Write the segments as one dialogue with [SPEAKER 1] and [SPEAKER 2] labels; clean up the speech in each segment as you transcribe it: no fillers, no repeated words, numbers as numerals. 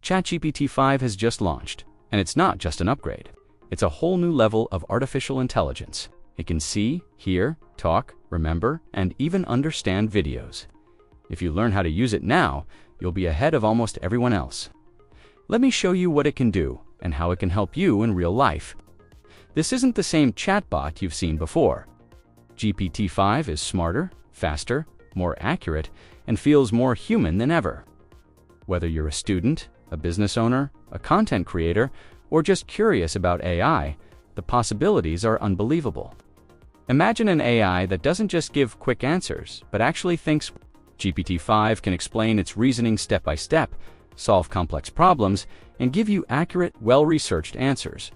[SPEAKER 1] ChatGPT 5 has just launched, and it's not just an upgrade. It's a whole new level of artificial intelligence. It can see, hear, talk, remember, and even understand videos. If you learn how to use it now, you'll be ahead of almost everyone else. Let me show you what it can do and how it can help you in real life. This isn't the same chatbot you've seen before. GPT-5 is smarter, faster, more accurate, and feels more human than ever. Whether you're a student, a business owner, a content creator, or just curious about AI, the possibilities are unbelievable. Imagine an AI that doesn't just give quick answers, but actually thinks. GPT-5 can explain its reasoning step by step, solve complex problems, and give you accurate, well-researched answers.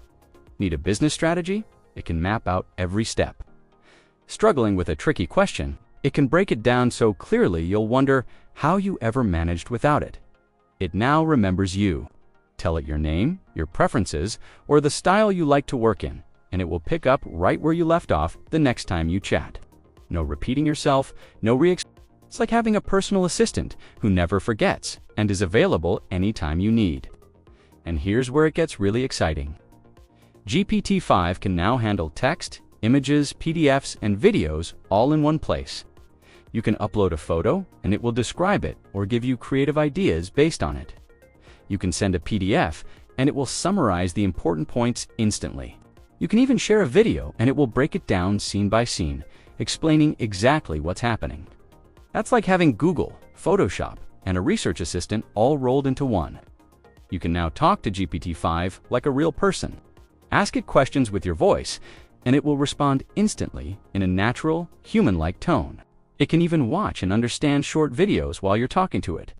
[SPEAKER 1] Need a business strategy? It can map out every step. Struggling with a tricky question? It can break it down so clearly you'll wonder how you ever managed without it. It now remembers you. Tell it your name, your preferences, or the style you like to work in, and it will pick up right where you left off the next time you chat. No repeating yourself, no It's like having a personal assistant who never forgets and is available anytime you need. And here's where it gets really exciting. GPT-5 can now handle text, images, PDFs, and videos all in one place. You can upload a photo, and it will describe it or give you creative ideas based on it. You can send a PDF, and it will summarize the important points instantly. You can even share a video, and it will break it down scene by scene, explaining exactly what's happening. That's like having Google, Photoshop, and a research assistant all rolled into one. You can now talk to GPT-5 like a real person. Ask it questions with your voice, and it will respond instantly in a natural, human-like tone. It can even watch and understand short videos while you're talking to it.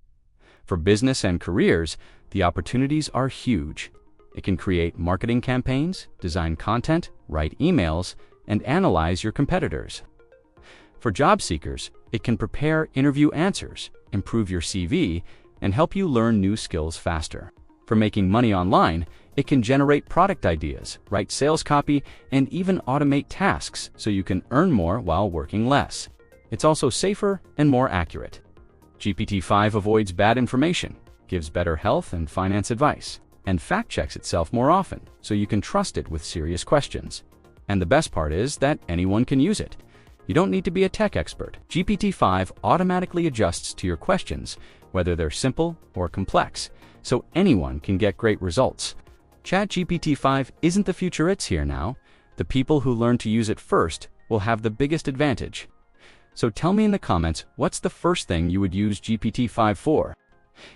[SPEAKER 1] For business and careers, the opportunities are huge. It can create marketing campaigns, design content, write emails, and analyze your competitors. For job seekers, it can prepare interview answers, improve your CV, and help you learn new skills faster. For making money online, it can generate product ideas, write sales copy, and even automate tasks so you can earn more while working less. It's also safer and more accurate. GPT-5 avoids bad information, gives better health and finance advice, and fact-checks itself more often so you can trust it with serious questions. And the best part is that anyone can use it. You don't need to be a tech expert. GPT-5 automatically adjusts to your questions, whether they're simple or complex, so anyone can get great results. ChatGPT-5 isn't the future, it's here now. The people who learn to use it first will have the biggest advantage. So tell me in the comments, what's the first thing you would use GPT-5 for?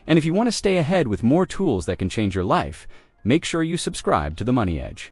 [SPEAKER 1] And if you want to stay ahead with more tools that can change your life, make sure you subscribe to The Money Edge.